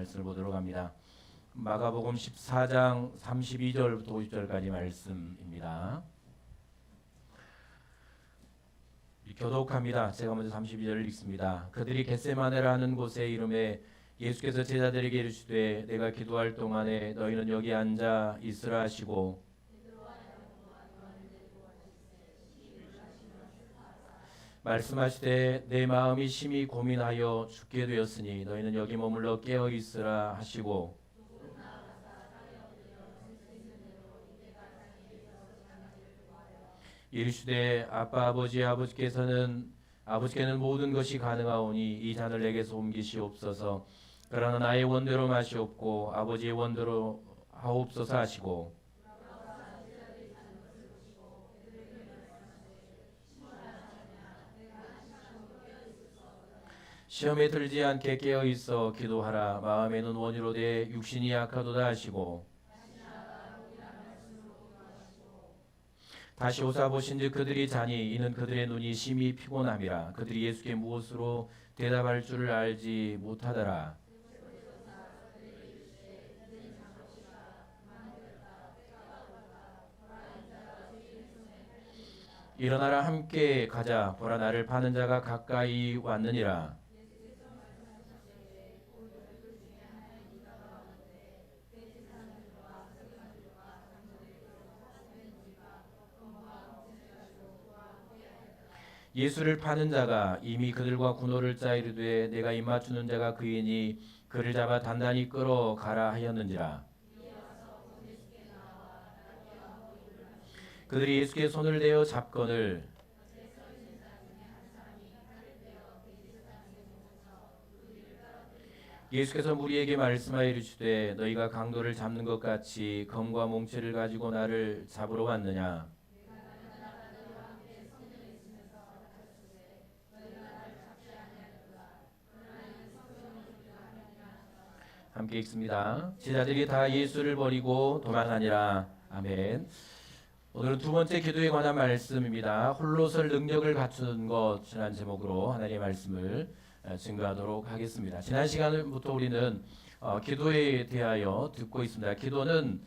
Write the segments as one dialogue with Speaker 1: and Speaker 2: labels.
Speaker 1: 말씀을 보도록 합니다. 마가복음 14장 32절부터 50절까지 말씀입니다. 교독합니다. 제가 먼저 32절을 읽습니다. 그들이 겟세마네라는 곳에 이름에 예수께서 제자들에게 이르시되 내가 기도할 동안에 너희는 여기 앉아 있으라 하시고 말씀하시되 내 마음이 심히 고민하여 죽게 되었으니 너희는 여기 머물러 깨어 있으라 하시고 이르시되 아버지께는 모든 것이 가능하오니 이 잔을 내게서 옮기시옵소서. 그러나 나의 원대로 마시옵고 아버지의 원대로 하옵소서 하시고 시험에 들지 않게 깨어 있어 기도하라. 마음에는 원이로되 육신이 약하도다 하시고 다시 오사 보신즉 그들이 자니 이는 그들의 눈이 심히 피곤함이라. 그들이 예수께 무엇으로 대답할 줄을 알지 못하더라. 일어나라 함께 가자. 보라 나를 파는 자가 가까이 왔느니라. 예수를 파는 자가 이미 그들과 군호를 짜 이르되 내가 입맞추는 자가 그이니 그를 잡아 단단히 끌어가라 하였는지라. 그들이 예수께 손을 대어 잡거늘 예수께서 무리에게 말씀하여 이르시되 너희가 강도를 잡는 것 같이 검과 몽치를 가지고 나를 잡으러 왔느냐. 함께 읽습니다. 제자들이 다 예수를 버리고 도망하니라. 아멘. 오늘은 두 번째 기도에 관한 말씀입니다. 홀로 설 능력을 갖추는 것이라는 제목으로 하나님의 말씀을 증거하도록 하겠습니다. 지난 시간부터 우리는 기도에 대하여 듣고 있습니다. 기도는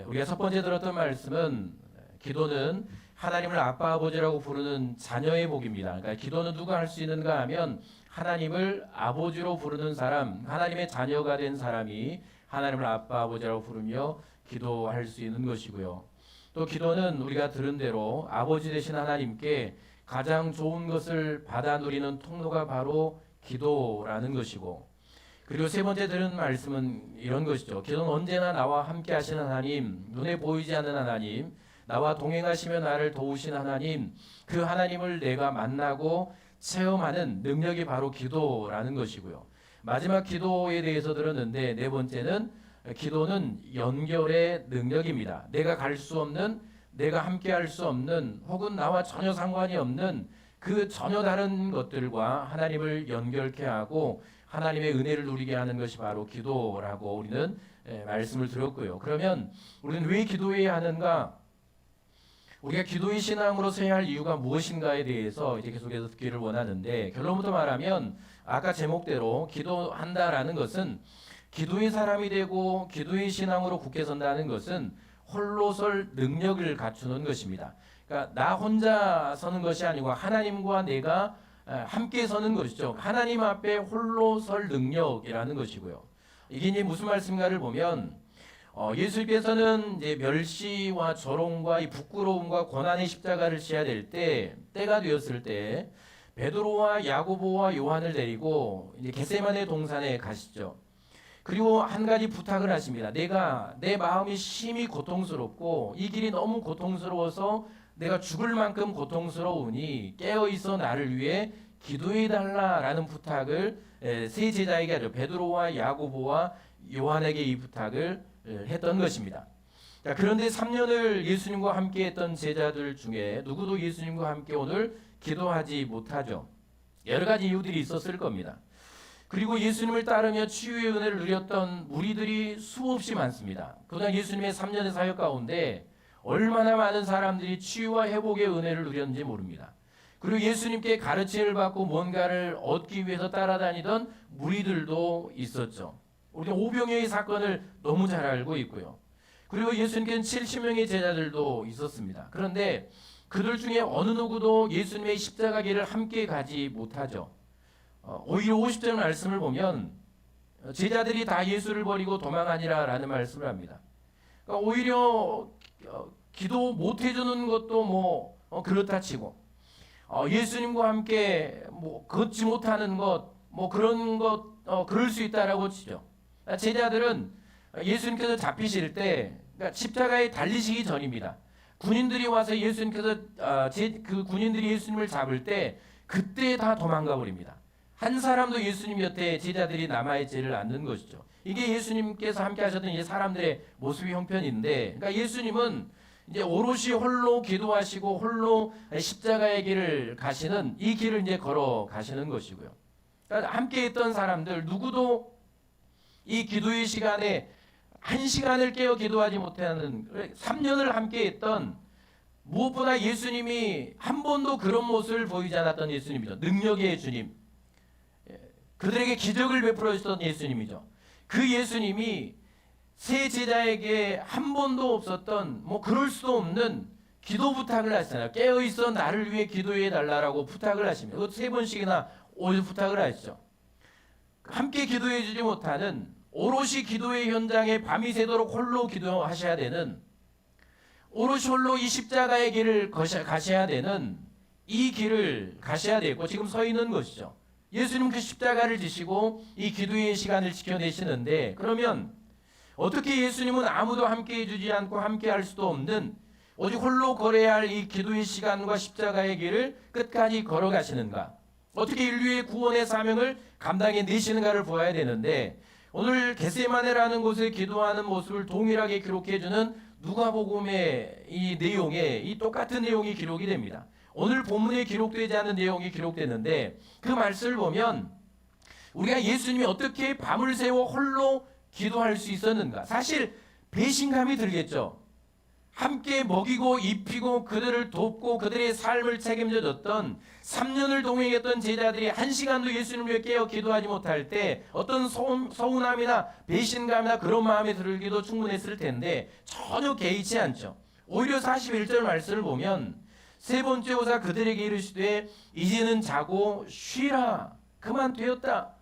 Speaker 1: 우리가 첫 번째 들었던 말씀은 기도는 하나님을 아빠 아버지라고 부르는 자녀의 복입니다. 그러니까 기도는 누가 할 수 있는가 하면 하나님을 아버지로 부르는 사람, 하나님의 자녀가 된 사람이 하나님을 아빠 아버지라고 부르며 기도할 수 있는 것이고요. 또 기도는 우리가 들은 대로 아버지 되신 하나님께 가장 좋은 것을 받아 누리는 통로가 바로 기도라는 것이고, 그리고 세 번째 들은 말씀은 이런 것이죠. 기도는 언제나 나와 함께 하시는 하나님, 눈에 보이지 않는 하나님, 나와 동행하시며 나를 도우신 하나님, 그 하나님을 내가 만나고 체험하는 능력이 바로 기도라는 것이고요. 마지막 기도에 대해서 들었는데 네 번째는 기도는 연결의 능력입니다. 내가 갈 수 없는, 내가 함께 할 수 없는, 혹은 나와 전혀 상관이 없는 그 전혀 다른 것들과 하나님을 연결케 하고 하나님의 은혜를 누리게 하는 것이 바로 기도라고 우리는 말씀을 드렸고요. 그러면 우리는 왜 기도해야 하는가? 우리가 기도의 신앙으로 서야 할 이유가 무엇인가에 대해서 이제 계속해서 듣기를 원하는데, 결론부터 말하면 아까 제목대로 기도한다라는 것은, 기도의 사람이 되고 기도의 신앙으로 굳게 선다는 것은 홀로 설 능력을 갖추는 것입니다. 그러니까 나 혼자 서는 것이 아니고 하나님과 내가 함께 서는 것이죠. 하나님 앞에 홀로 설 능력이라는 것이고요. 이게 이제 무슨 말씀인가를 보면 예수께서는 이제 멸시와 조롱과 이 부끄러움과 고난의 십자가를 지어야 될 때가 되었을 때 베드로와 야고보와 요한을 데리고 이제 겟세마네 동산에 가시죠. 그리고 한 가지 부탁을 하십니다. 내 마음이 심히 고통스럽고 이 길이 너무 고통스러워서 내가 죽을 만큼 고통스러우니 깨어 있어 나를 위해 기도해 달라라는 부탁을 세 제자에게, 베드로와 야고보와 요한에게 이 부탁을 했던 것입니다. 자, 그런데 3년을 예수님과 함께 했던 제자들 중에 누구도 예수님과 함께 오늘 기도하지 못하죠. 여러 가지 이유들이 있었을 겁니다. 그리고 예수님을 따르며 치유의 은혜를 누렸던 무리들이 수없이 많습니다. 그동안 예수님의 3년의 사역 가운데 얼마나 많은 사람들이 치유와 회복의 은혜를 누렸는지 모릅니다. 그리고 예수님께 가르침을 받고 뭔가를 얻기 위해서 따라다니던 무리들도 있었죠. 우리가 오병이의 사건을 너무 잘 알고 있고요. 그리고 예수님께는 70명의 제자들도 있었습니다. 그런데 그들 중에 어느 누구도 예수님의 십자가 길을 함께 가지 못하죠. 오히려 50절 말씀을 보면 제자들이 다 예수를 버리고 도망하니라 라는 말씀을 합니다. 그러니까 오히려 기도 못 해주는 것도 뭐 그렇다 치고 예수님과 함께 뭐 걷지 못하는 것 뭐 그런 것 그럴 수 있다라고 치죠. 제자들은 예수님께서 잡히실 때 그러니까 십자가에 달리시기 전입니다. 군인들이 와서 예수님께서 그 군인들이 예수님을 잡을 때 그때 다 도망가 버립니다. 한 사람도 예수님 곁에 제자들이 남아있지를 않는 것이죠. 이게 예수님께서 함께 하셨던 이제 사람들의 모습의 형편인데, 그러니까 예수님은 이제 오롯이 홀로 기도하시고 홀로 십자가의 길을 가시는 이 길을 이제 걸어 가시는 것이고요. 그러니까 함께 있던 사람들 누구도 이 기도의 시간에 한 시간을 깨어 기도하지 못하는 3년을 함께 했던 무엇보다 예수님이 한 번도 그런 모습을 보이지 않았던 예수님이죠. 능력의 주님. 그들에게 기적을 베풀어 주셨던 예수님이죠. 그 예수님이 세 제자에게 한 번도 없었던 뭐 그럴 수도 없는 기도 부탁을 하시잖아요. 깨어 있어 나를 위해 기도해 달라라고 부탁을 하십니다. 그것도 3번씩이나 오늘 부탁을 하시죠. 함께 기도해 주지 못하는 오롯이 기도의 현장에 밤이 새도록 홀로 기도하셔야 되는 오롯이 홀로 이 십자가의 길을 가셔야 되는 이 길을 가셔야 되고 지금 서 있는 것이죠. 예수님 그 십자가를 지시고 이 기도의 시간을 지켜내시는데 그러면 어떻게 예수님은 아무도 함께 해주지 않고 함께 할 수도 없는 오직 홀로 걸어야 할 이 기도의 시간과 십자가의 길을 끝까지 걸어가시는가? 어떻게 인류의 구원의 사명을 감당해내시는가를 보아야 되는데 오늘 겟세마네라는 곳에 기도하는 모습을 동일하게 기록해주는 누가복음의 이 내용에 이 똑같은 내용이 기록이 됩니다. 오늘 본문에 기록되지 않은 내용이 기록되는데 그 말씀을 보면 우리가 예수님이 어떻게 밤을 새워 홀로 기도할 수 있었는가? 사실 배신감이 들겠죠. 함께 먹이고 입히고 그들을 돕고 그들의 삶을 책임져 줬던 3년을 동행했던 제자들이 한 시간도 예수님을 위해 깨어 기도하지 못할 때 어떤 서운함이나 배신감이나 그런 마음이 들기도 충분했을 텐데 전혀 개의치 않죠. 오히려 41절 말씀을 보면 세 번째 오사 그들에게 이르시되 이제는 자고 쉬라. 그만 되었다.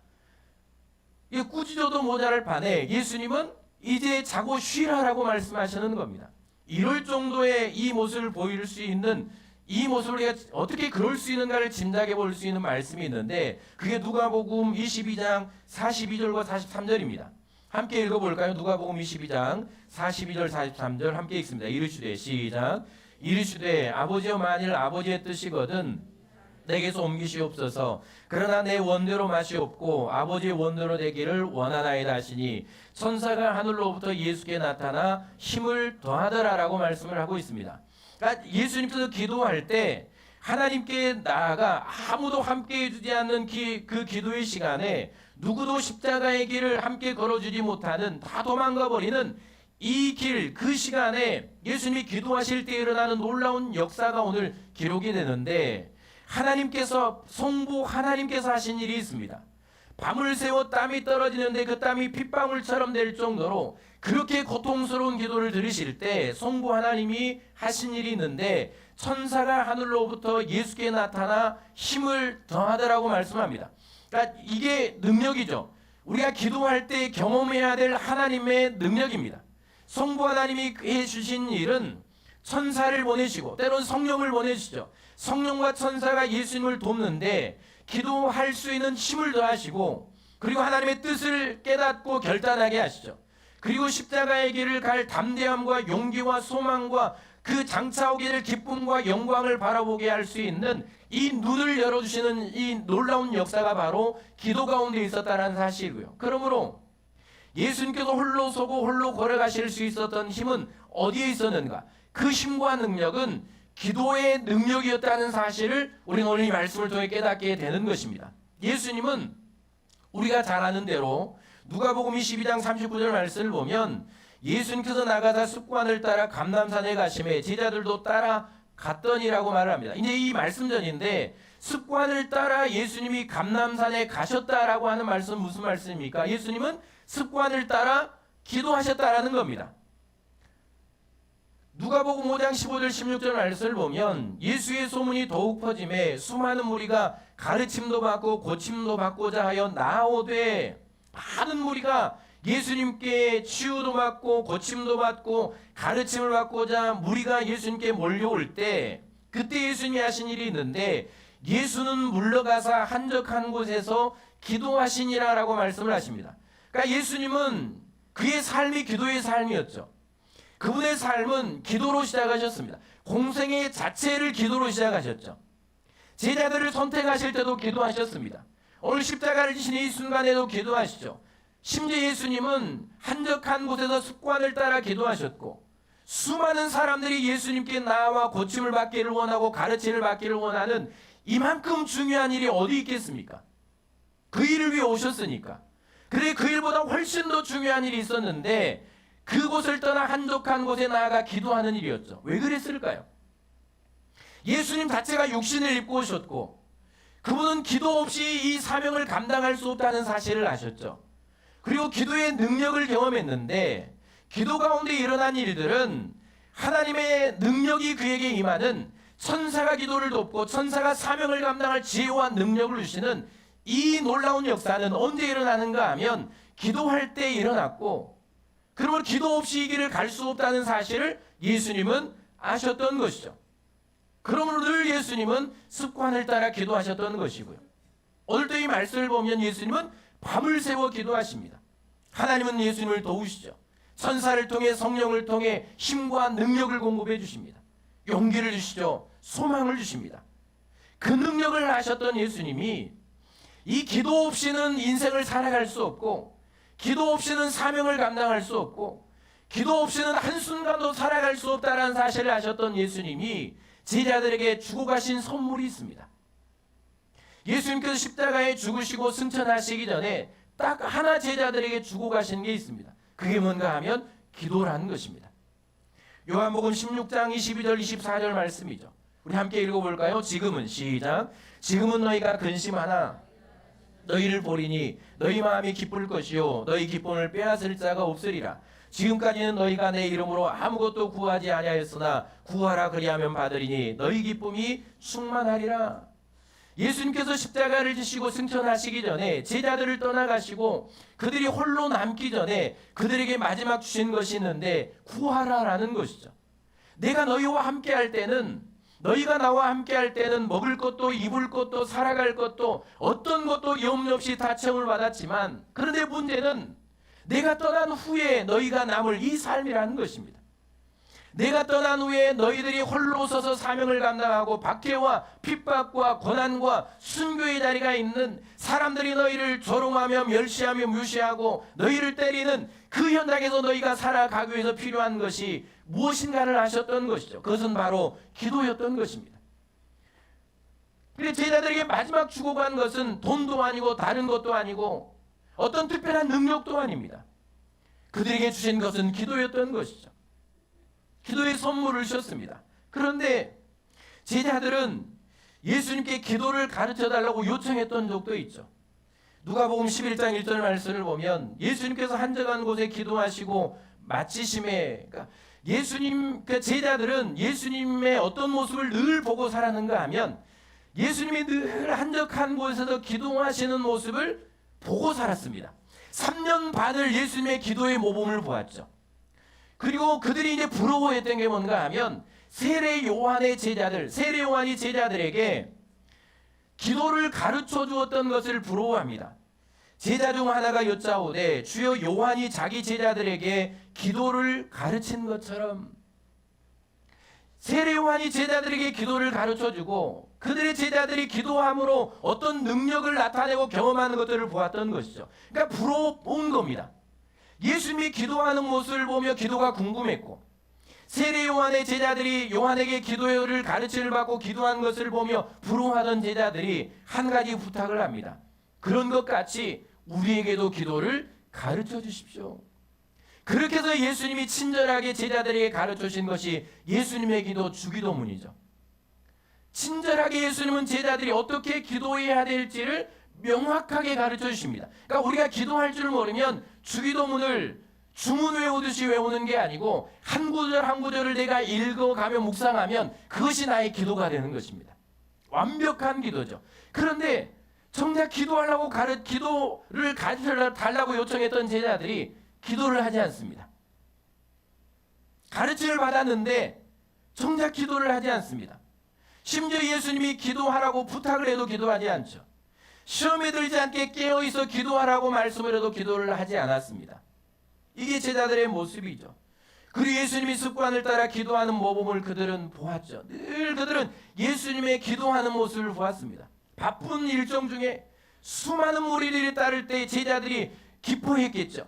Speaker 1: 이게 꾸짖어도 모자랄 판에 예수님은 이제 자고 쉬라라고 말씀하시는 겁니다. 이럴 정도의 이 모습을 보일 수 있는 이 모습을 우리가 어떻게 그럴 수 있는가를 짐작해 볼 수 있는 말씀이 있는데 그게 누가복음 22장 42절과 43절입니다. 함께 읽어볼까요? 누가복음 22장 42절 43절 함께 읽습니다. 이르시되 시작. 이르시되 아버지여 만일 아버지의 뜻이거든 내게서 옮기시옵소서. 그러나 내 원대로 맛이 없고 아버지의 원대로 되기를 원하나이다 하시니 천사가 하늘로부터 예수께 나타나 힘을 더하더라라고 말씀을 하고 있습니다. 그러니까 예수님께서 기도할 때 하나님께 나아가 아무도 함께 해주지 않는 그 기도의 시간에 누구도 십자가의 길을 함께 걸어주지 못하는 다 도망가 버리는 이 길, 그 시간에 예수님이 기도하실 때 일어나는 놀라운 역사가 오늘 기록이 되는데 하나님께서 성부 하나님께서 하신 일이 있습니다. 밤을 새워 땀이 떨어지는데 그 땀이 핏방울처럼 될 정도로 그렇게 고통스러운 기도를 들으실 때 성부 하나님이 하신 일이 있는데 천사가 하늘로부터 예수께 나타나 힘을 더하더라고 말씀합니다. 그러니까 이게 능력이죠. 우리가 기도할 때 경험해야 될 하나님의 능력입니다. 성부 하나님이 해주신 일은 천사를 보내시고 때론 성령을 보내시죠. 성령과 천사가 예수님을 돕는데 기도할 수 있는 힘을 더하시고 그리고 하나님의 뜻을 깨닫고 결단하게 하시죠. 그리고 십자가의 길을 갈 담대함과 용기와 소망과 그 장차 오게 될 기쁨과 영광을 바라보게 할 수 있는 이 눈을 열어주시는 이 놀라운 역사가 바로 기도 가운데 있었다는 사실이고요. 그러므로 예수님께서 홀로 서고 홀로 걸어가실 수 있었던 힘은 어디에 있었는가? 그 힘과 능력은 기도의 능력이었다는 사실을 우리는 오늘 이 말씀을 통해 깨닫게 되는 것입니다. 예수님은 우리가 잘 아는 대로 누가복음 22장 39절 말씀을 보면 예수님께서 나가다 습관을 따라 감람산에 가심에 제자들도 따라 갔더니라고 말을 합니다. 이제 이 말씀 전인데 습관을 따라 예수님이 감람산에 가셨다라고 하는 말씀은 무슨 말씀입니까? 예수님은 습관을 따라 기도하셨다라는 겁니다. 누가복음 5장 15절 16절 말씀을 보면 예수의 소문이 더욱 퍼짐에 수많은 무리가 가르침도 받고 고침도 받고자 하여 나오되, 많은 무리가 예수님께 치유도 받고 고침도 받고 가르침을 받고자 무리가 예수님께 몰려올 때, 그때 예수님이 하신 일이 있는데, 예수는 물러가사 한적한 곳에서 기도하시니라라고 말씀을 하십니다. 그러니까 예수님은 그의 삶이 기도의 삶이었죠. 그분의 삶은 기도로 시작하셨습니다. 공생의 자체를 기도로 시작하셨죠. 제자들을 선택하실 때도 기도하셨습니다. 오늘 십자가를 지신 이 순간에도 기도하시죠. 심지어 예수님은 한적한 곳에서 습관을 따라 기도하셨고, 수많은 사람들이 예수님께 나와 고침을 받기를 원하고 가르침을 받기를 원하는 이만큼 중요한 일이 어디 있겠습니까? 그 일을 위해 오셨으니까. 그래, 그 일보다 훨씬 더 중요한 일이 있었는데 그곳을 떠나 한적한 곳에 나아가 기도하는 일이었죠. 왜 그랬을까요? 예수님 자체가 육신을 입고 오셨고, 그분은 기도 없이 이 사명을 감당할 수 없다는 사실을 아셨죠. 그리고 기도의 능력을 경험했는데, 기도 가운데 일어난 일들은 하나님의 능력이 그에게 임하는, 천사가 기도를 돕고 천사가 사명을 감당할 지혜와 능력을 주시는 이 놀라운 역사는 언제 일어나는가 하면 기도할 때 일어났고, 그러면 기도 없이 이 길을 갈 수 없다는 사실을 예수님은 아셨던 것이죠. 그러므로 늘 예수님은 습관을 따라 기도하셨던 것이고요. 오늘도 이 말씀을 보면 예수님은 밤을 새워 기도하십니다. 하나님은 예수님을 도우시죠. 천사를 통해, 성령을 통해 힘과 능력을 공급해 주십니다. 용기를 주시죠. 소망을 주십니다. 그 능력을 아셨던 예수님이 이 기도 없이는 인생을 살아갈 수 없고, 기도 없이는 사명을 감당할 수 없고, 기도 없이는 한순간도 살아갈 수 없다는 사실을 아셨던 예수님이 제자들에게 주고 가신 선물이 있습니다. 예수님께서 십자가에 죽으시고 승천하시기 전에 딱 하나 제자들에게 주고 가신 게 있습니다. 그게 뭔가 하면 기도라는 것입니다. 요한복음 16장 22절 24절 말씀이죠. 우리 함께 읽어볼까요? 지금은, 시작. 지금은 너희가 근심하나 너희를 보리니 너희 마음이 기쁠 것이요 너희 기쁨을 빼앗을 자가 없으리라. 지금까지는 너희가 내 이름으로 아무것도 구하지 아니하였으나 구하라 그리하면 받으리니 너희 기쁨이 충만하리라. 예수님께서 십자가를 지시고 승천하시기 전에 제자들을 떠나가시고 그들이 홀로 남기 전에 그들에게 마지막 주신 것이 있는데 구하라라는 것이죠. 내가 너희와 함께 할 때는, 너희가 나와 함께 할 때는 먹을 것도 입을 것도 살아갈 것도 어떤 것도 염려 없이 다 채움을 받았지만, 그런데 문제는 내가 떠난 후에 너희가 남을 이 삶이라는 것입니다. 내가 떠난 후에 너희들이 홀로 서서 사명을 감당하고 박해와 핍박과 고난과 순교의 자리가 있는, 사람들이 너희를 조롱하며 멸시하며 무시하고 너희를 때리는 그 현장에서 너희가 살아가기 위해서 필요한 것이 무엇인가를 아셨던 것이죠. 그것은 바로 기도였던 것입니다. 그런데 제자들에게 마지막 주고 간 것은 돈도 아니고 다른 것도 아니고 어떤 특별한 능력도 아닙니다. 그들에게 주신 것은 기도였던 것이죠. 기도의 선물을 주셨습니다. 그런데 제자들은 예수님께 기도를 가르쳐달라고 요청했던 적도 있죠. 누가복음 11장 1절 말씀을 보면 예수님께서 한적한 곳에 기도하시고 마치심에, 그러니까 예수님, 그 제자들은 예수님의 어떤 모습을 늘 보고 살았는가 하면 예수님이 늘 한적한 곳에서 기도하시는 모습을 보고 살았습니다. 3년 반을 예수님의 기도의 모범을 보았죠. 그리고 그들이 이제 부러워했던 게 뭔가 하면 세례 요한의 제자들, 세례 요한이 제자들에게 기도를 가르쳐 주었던 것을 부러워합니다. 제자 중 하나가 여짜오되 주여 요한이 자기 제자들에게 기도를 가르친 것처럼, 세례 요한이 제자들에게 기도를 가르쳐 주고 그들의 제자들이 기도함으로 어떤 능력을 나타내고 경험하는 것들을 보았던 것이죠. 그러니까 부러운 겁니다. 예수님이 기도하는 모습을 보며 기도가 궁금했고, 세례 요한의 제자들이 요한에게 기도를 가르침을 받고 기도한 것을 보며 부러워하던 제자들이 한 가지 부탁을 합니다. 그런 것 같이 우리에게도 기도를 가르쳐 주십시오. 그렇게 해서 예수님이 친절하게 제자들에게 가르쳐 주신 것이 예수님의 기도, 주기도문이죠. 친절하게 예수님은 제자들이 어떻게 기도해야 될지를 명확하게 가르쳐 주십니다. 그러니까 우리가 기도할 줄 모르면 주기도문을 주문 외우듯이 외우는 게 아니고 한 구절 한 구절을 내가 읽어가며 묵상하면 그것이 나의 기도가 되는 것입니다. 완벽한 기도죠. 그런데 정작 기도하려고 기도를 가르쳐달라고 요청했던 제자들이 기도를 하지 않습니다. 가르침을 받았는데 정작 기도를 하지 않습니다. 심지어 예수님이 기도하라고 부탁을 해도 기도하지 않죠. 시험에 들지 않게 깨어있어 기도하라고 말씀을 해도 기도를 하지 않았습니다. 이게 제자들의 모습이죠. 그리고 예수님이 습관을 따라 기도하는 모범을 그들은 보았죠. 늘 그들은 예수님의 기도하는 모습을 보았습니다. 바쁜 일정 중에 수많은 무리들이 따를 때 제자들이 기뻐했겠죠.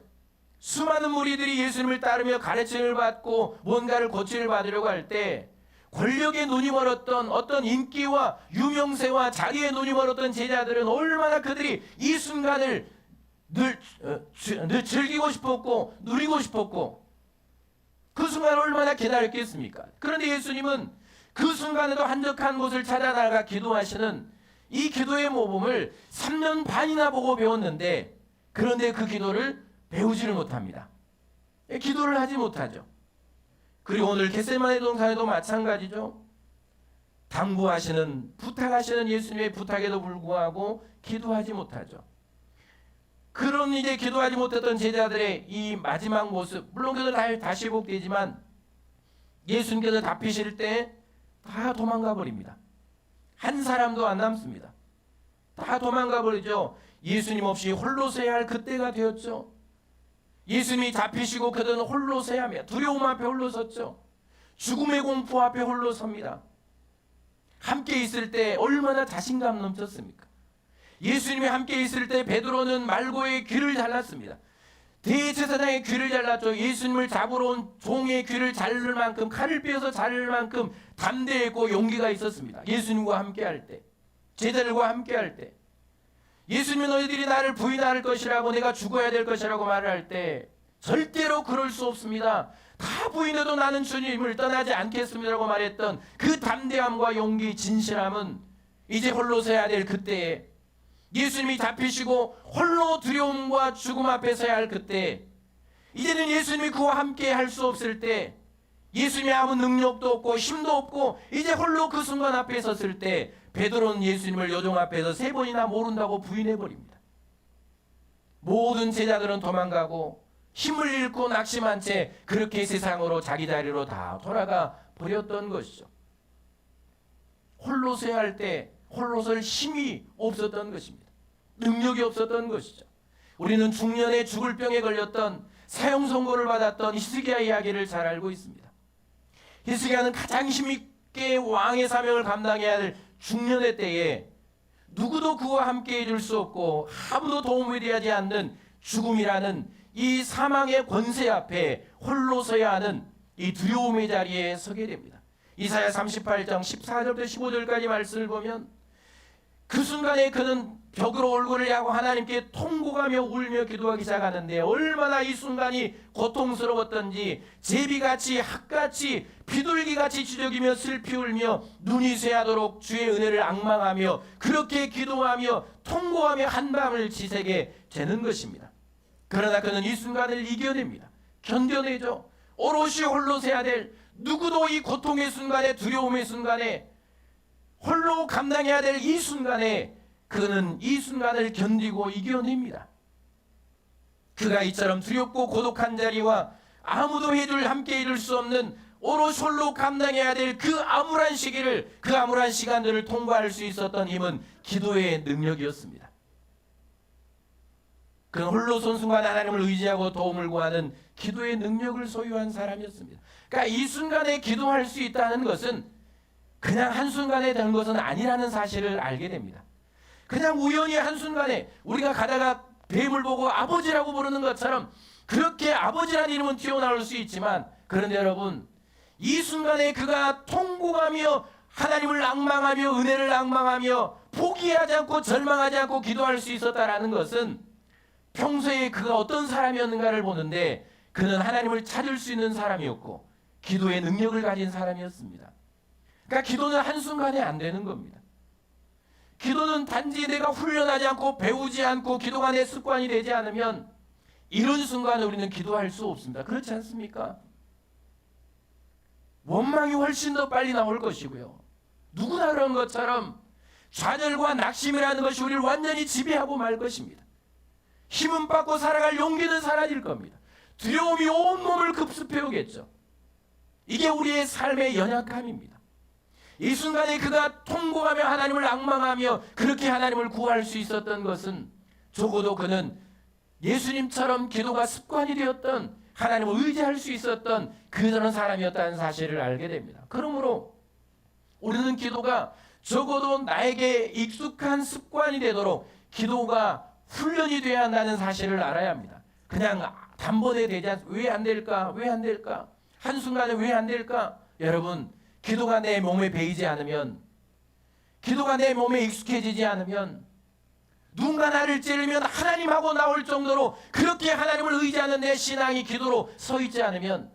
Speaker 1: 수많은 무리들이 예수님을 따르며 가르침을 받고 뭔가를 고침을 받으려고 할 때 권력에 눈이 멀었던 어떤 인기와 유명세와 자리에 눈이 멀었던 제자들은 얼마나 그들이 이 순간을 늘 즐기고 싶었고 누리고 싶었고 그 순간을 얼마나 기다렸겠습니까? 그런데 예수님은 그 순간에도 한적한 곳을 찾아 나가 기도하시는 이 기도의 모범을 3년 반이나 보고 배웠는데 그런데 그 기도를 배우지를 못합니다. 기도를 하지 못하죠. 그리고 오늘 겟세마네 동산에도 마찬가지죠. 당부하시는 부탁하시는 예수님의 부탁에도 불구하고 기도하지 못하죠. 그런 이제 기도하지 못했던 제자들의 이 마지막 모습, 물론 그들 다시 회복되지만 예수님께서 답히실 때 다 도망가 버립니다. 한 사람도 안 남습니다. 다 도망가 버리죠. 예수님 없이 홀로 서야 할 그때가 되었죠. 예수님이 잡히시고 그들은 홀로 서야 하며 두려움 앞에 홀로 섰죠. 죽음의 공포 앞에 홀로 섭니다. 함께 있을 때 얼마나 자신감 넘쳤습니까? 예수님이 함께 있을 때 베드로는 말고의 귀를 잘랐습니다. 대제사장의 귀를 잘랐죠. 예수님을 잡으러 온 종의 귀를 자를 만큼 칼을 빼어서 자를 만큼 담대했고 용기가 있었습니다. 예수님과 함께 할 때, 제자들과 함께 할 때, 예수님이 너희들이 나를 부인할 것이라고 내가 죽어야 될 것이라고 말을 할 때 절대로 그럴 수 없습니다. 다 부인해도 나는 주님을 떠나지 않겠습니다라고 말했던 그 담대함과 용기, 진실함은 이제 홀로 서야 될 그때에 예수님이 잡히시고 홀로 두려움과 죽음 앞에 서야 할 그때 이제는 예수님이 그와 함께 할 수 없을 때 예수님이 아무 능력도 없고 힘도 없고 이제 홀로 그 순간 앞에 섰을 때 베드로는 예수님을 요종 앞에서 3번이나 모른다고 부인해버립니다. 모든 제자들은 도망가고 힘을 잃고 낙심한 채 그렇게 세상으로 자기 자리로 다 돌아가 버렸던 것이죠. 홀로 서야 할 때 홀로 설 힘이 없었던 것입니다. 능력이 없었던 것이죠. 우리는 중년에 죽을 병에 걸렸던 사형 선고를 받았던 히스기야 이야기를 잘 알고 있습니다. 히스기야는 가장 힘있게 왕의 사명을 감당해야 할 중년의 때에 누구도 그와 함께 해줄 수 없고 아무도 도움이 되지 않는 죽음이라는 이 사망의 권세 앞에 홀로 서야 하는 이 두려움의 자리에 서게 됩니다. 이사야 38장 14절부터 15절까지 말씀을 보면 그 순간에 그는 벽으로 얼굴을 향하고 하나님께 통곡하며 울며 기도하기 시작하는데 얼마나 이 순간이 고통스러웠던지 제비같이 학같이 비둘기같이 지저귀며 슬피 울며 눈이 쇠하도록 주의 은혜를 앙망하며 그렇게 기도하며 통곡하며 한밤을 지새게 되는 것입니다. 그러나 그는 이 순간을 이겨냅니다. 견뎌내죠. 오롯이 홀로 서야 될 누구도 이 고통의 순간에 두려움의 순간에 홀로 감당해야 될 이 순간에 그는 이 순간을 견디고 이겨냅니다. 그가 이처럼 두렵고 고독한 자리와 아무도 함께 해줄 수 없는 오롯이 홀로 감당해야 될 그 암울한 시기를 그 암울한 시간들을 통과할 수 있었던 힘은 기도의 능력이었습니다. 그는 홀로 선 순간 하나님을 의지하고 도움을 구하는 기도의 능력을 소유한 사람이었습니다. 그러니까 이 순간에 기도할 수 있다는 것은 그냥 한순간에 된 것은 아니라는 사실을 알게 됩니다. 그냥 우연히 한순간에 우리가 가다가 뱀을 보고 아버지라고 부르는 것처럼 그렇게 아버지라는 이름은 튀어나올 수 있지만 그런데 여러분 이 순간에 그가 통곡하며 하나님을 앙망하며 은혜를 앙망하며 포기하지 않고 절망하지 않고 기도할 수 있었다라는 것은 평소에 그가 어떤 사람이었는가를 보는데 그는 하나님을 찾을 수 있는 사람이었고 기도의 능력을 가진 사람이었습니다. 그러니까 기도는 한순간에 안 되는 겁니다. 기도는 단지 내가 훈련하지 않고 배우지 않고 기도가 내 습관이 되지 않으면 이런 순간에 우리는 기도할 수 없습니다. 그렇지 않습니까? 원망이 훨씬 더 빨리 나올 것이고요. 누구나 그런 것처럼 좌절과 낙심이라는 것이 우리를 완전히 지배하고 말 것입니다. 힘은 받고 살아갈 용기는 사라질 겁니다. 두려움이 온몸을 급습해 오겠죠. 이게 우리의 삶의 연약함입니다. 이 순간에 그가 통곡하며 하나님을 앙망하며 그렇게 하나님을 구할 수 있었던 것은 적어도 그는 예수님처럼 기도가 습관이 되었던, 하나님을 의지할 수 있었던 그런 사람이었다는 사실을 알게 됩니다. 그러므로 우리는 기도가 적어도 나에게 익숙한 습관이 되도록 기도가 훈련이 되어야 한다는 사실을 알아야 합니다. 그냥 단번에 되지 않습니다. 왜 안 될까? 왜 안 될까? 한순간에 왜 안 될까? 여러분, 기도가 내 몸에 배이지 않으면, 기도가 내 몸에 익숙해지지 않으면, 누군가 나를 찌르면 하나님하고 나올 정도로 그렇게 하나님을 의지하는 내 신앙이 기도로 서 있지 않으면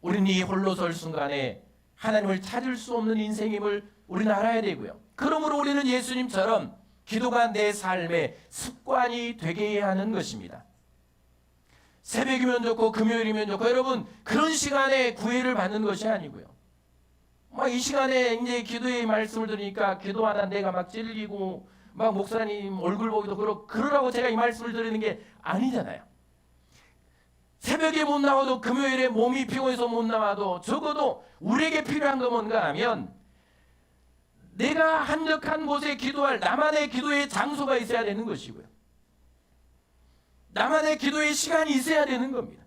Speaker 1: 우리는 이 홀로 설 순간에 하나님을 찾을 수 없는 인생임을 우리는 알아야 되고요. 그러므로 우리는 예수님처럼 기도가 내 삶의 습관이 되게 해야 하는 것입니다. 새벽이면 좋고 금요일이면 좋고, 여러분 그런 시간에 구애를 받는 것이 아니고요. 막 이 시간에 이제 기도의 말씀을 들으니까 기도하다 내가 막 찔리고 막 목사님 얼굴 보기도 그러라고 제가 이 말씀을 드리는 게 아니잖아요. 새벽에 못 나와도, 금요일에 몸이 피곤해서 못 나와도 적어도 우리에게 필요한 건 뭔가 하면 내가 한적한 곳에 기도할 나만의 기도의 장소가 있어야 되는 것이고요. 나만의 기도의 시간이 있어야 되는 겁니다.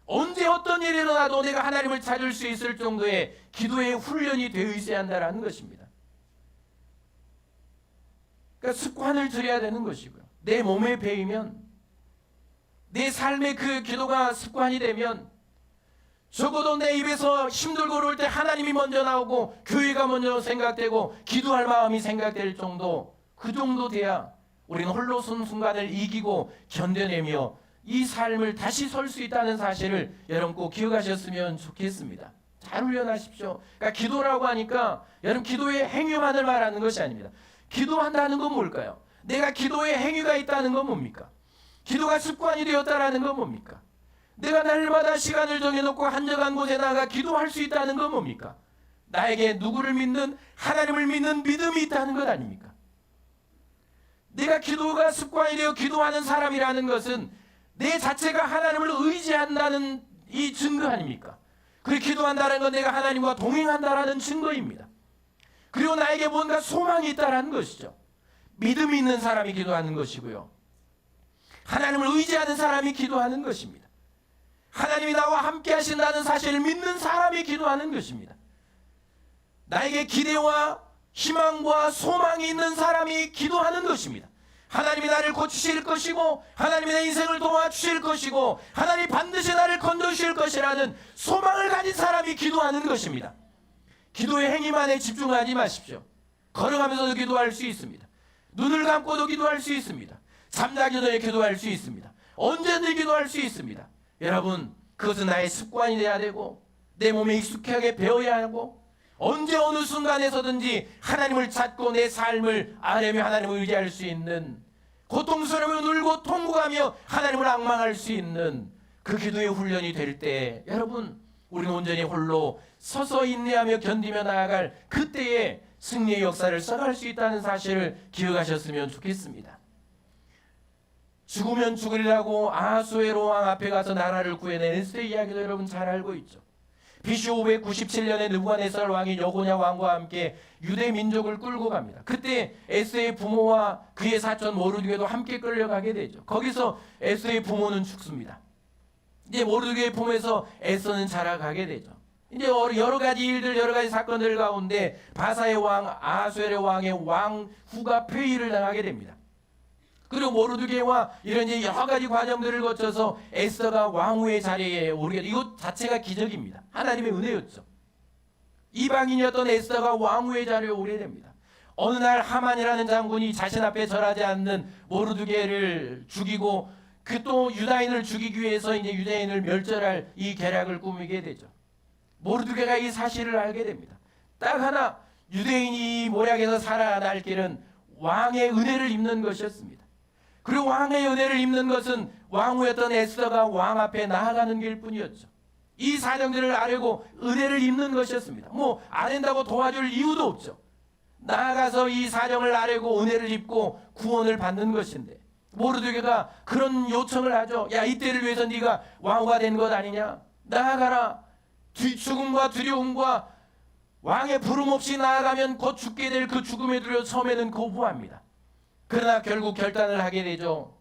Speaker 1: 언제 어떤 일이 일어나도 내가 하나님을 찾을 수 있을 정도의 기도의 훈련이 되어 있어야 한다는 것입니다. 그러니까 습관을 들여야 되는 것이고요. 내 몸에 배이면, 내 삶의 그 기도가 습관이 되면 적어도 내 입에서 힘들고 어려울 때 하나님이 먼저 나오고 교회가 먼저 생각되고 기도할 마음이 생각될 정도, 그 정도 돼야 우리는 홀로 선 순간을 이기고 견뎌내며 이 삶을 다시 설 수 있다는 사실을 여러분 꼭 기억하셨으면 좋겠습니다. 잘 훈련하십시오. 그러니까 기도라고 하니까 여러분 기도의 행위만을 말하는 것이 아닙니다. 기도한다는 건 뭘까요? 내가 기도의 행위가 있다는 건 뭡니까? 기도가 습관이 되었다는 건 뭡니까? 내가 날마다 시간을 정해놓고 한적한 곳에 나가 기도할 수 있다는 건 뭡니까? 나에게 누구를 믿는, 하나님을 믿는 믿음이 있다는 것 아닙니까? 내가 기도가 습관이 되어 기도하는 사람이라는 것은 내 자체가 하나님을 의지한다는 이 증거 아닙니까? 그리고 기도한다는 건 내가 하나님과 동행한다는 증거입니다. 그리고 나에게 뭔가 소망이 있다는 것이죠. 믿음이 있는 사람이 기도하는 것이고요. 하나님을 의지하는 사람이 기도하는 것입니다. 하나님이 나와 함께 하신다는 사실을 믿는 사람이 기도하는 것입니다. 나에게 기대와 희망과 소망이 있는 사람이 기도하는 것입니다. 하나님이 나를 고치실 것이고, 하나님이 내 인생을 도와주실 것이고, 하나님이 반드시 나를 건져주실 것이라는 소망을 가진 사람이 기도하는 것입니다. 기도의 행위만에 집중하지 마십시오. 걸어가면서도 기도할 수 있습니다. 눈을 감고도 기도할 수 있습니다. 잠자기 전에 기도할 수 있습니다. 언제든지 기도할 수 있습니다. 여러분, 그것은 나의 습관이 돼야 되고 내 몸에 익숙하게 배워야 하고, 언제 어느 순간에서든지 하나님을 찾고 내 삶을 아뢰며 하나님을 의지할 수 있는, 고통스러우며 울고 통곡하며 하나님을 앙망할 수 있는 그 기도의 훈련이 될 때, 여러분 우리는 온전히 홀로 서서 인내하며 견디며 나아갈 그때의 승리의 역사를 써갈 수 있다는 사실을 기억하셨으면 좋겠습니다. 죽으면 죽으리라고 아하수에로 왕 앞에 가서 나라를 구해낸 에스더의 이야기도 여러분 잘 알고 있죠. BC 597년에 느부갓네살 왕이 여고냐 왕과 함께 유대 민족을 끌고 갑니다. 그때 에스더의 부모와 그의 사촌 모르드게도 함께 끌려가게 되죠. 거기서 에스더의 부모는 죽습니다. 이제 모르드게의 품에서 에스더는 자라가게 되죠. 이제 여러 가지 일들, 여러 가지 사건들 가운데 바사의 왕 아하수에로 왕의 왕후가 폐위를 당하게 됩니다. 그리고 모르드게와 이런 이제 여러 가지 과정들을 거쳐서 에스더가 왕후의 자리에 오르게, 이것 자체가 기적입니다. 하나님의 은혜였죠. 이방인이었던 에스더가 왕후의 자리에 오르게 됩니다. 어느 날 하만이라는 장군이 자신 앞에 절하지 않는 모르드게를 죽이고, 그 또 유다인을 죽이기 위해서 이제 유다인을 멸절할 이 계략을 꾸미게 되죠. 모르드게가 이 사실을 알게 됩니다. 딱 하나, 유대인이 모략에서 살아날 길은 왕의 은혜를 입는 것이었습니다. 그리고 왕의 은혜를 입는 것은 왕후였던 에스더가 왕 앞에 나아가는 길 뿐이었죠. 이 사정들을 아뢰고 은혜를 입는 것이었습니다. 뭐 아랜다고 도와줄 이유도 없죠. 나아가서 이 사정을 아뢰고 은혜를 입고 구원을 받는 것인데, 모르드게가 그런 요청을 하죠. 야, 이때를 위해서 네가 왕후가 된 것 아니냐? 나아가라. 죽음과 두려움과 왕의 부름 없이 나아가면 곧 죽게 될 그 죽음에 두려워 처음에는 거부합니다. 그러나 결국 결단을 하게 되죠.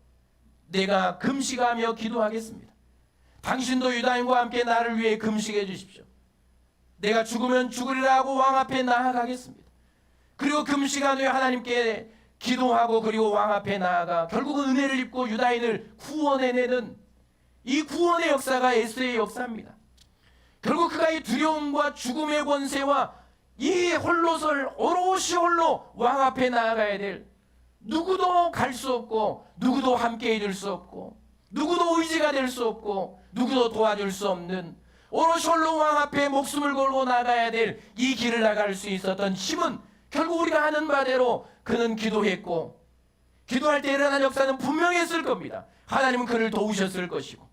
Speaker 1: 내가 금식하며 기도하겠습니다. 당신도 유다인과 함께 나를 위해 금식해 주십시오. 내가 죽으면 죽으리라 하고 왕 앞에 나아가겠습니다. 그리고 금식한 후에 하나님께 기도하고 그리고 왕 앞에 나아가 결국은 은혜를 입고 유다인을 구원해내는 이 구원의 역사가 에스더의 역사입니다. 결국 그가 이 두려움과 죽음의 권세와 이 홀로설 오롯이 홀로 왕 앞에 나아가야 될, 누구도 갈 수 없고 누구도 함께 해줄 수 없고 누구도 의지가 될 수 없고 누구도 도와줄 수 없는 오롯이 홀로 왕 앞에 목숨을 걸고 나가야 될 이 길을 나갈 수 있었던 힘은 결국 우리가 아는 바대로 그는 기도했고, 기도할 때 일어난 역사는 분명했을 겁니다. 하나님은 그를 도우셨을 것이고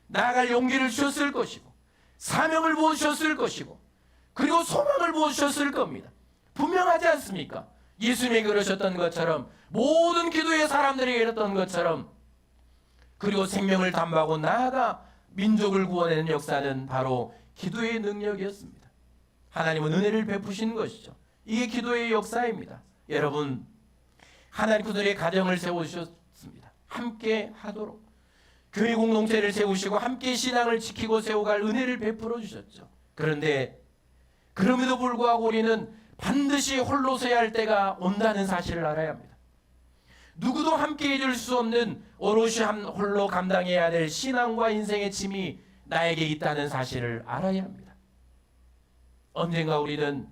Speaker 1: 나아갈 용기를 주셨을 것이고 사명을 부어주셨을 것이고 그리고 소망을 부어주셨을 겁니다. 분명하지 않습니까? 예수님이 그러셨던 것처럼, 모든 기도의 사람들에게 이랬던 것처럼, 그리고 생명을 담보하고 나아가 민족을 구원하는 역사는 바로 기도의 능력이었습니다. 하나님은 은혜를 베푸신 것이죠. 이게 기도의 역사입니다. 여러분, 하나님 그들의 가정을 세우셨습니다. 함께 하도록 교회 공동체를 세우시고 함께 신앙을 지키고 세워갈 은혜를 베풀어 주셨죠. 그런데 그럼에도 불구하고 우리는 반드시 홀로 서야 할 때가 온다는 사실을 알아야 합니다. 누구도 함께 해줄 수 없는 오롯이 홀로 감당해야 될 신앙과 인생의 짐이 나에게 있다는 사실을 알아야 합니다. 언젠가 우리는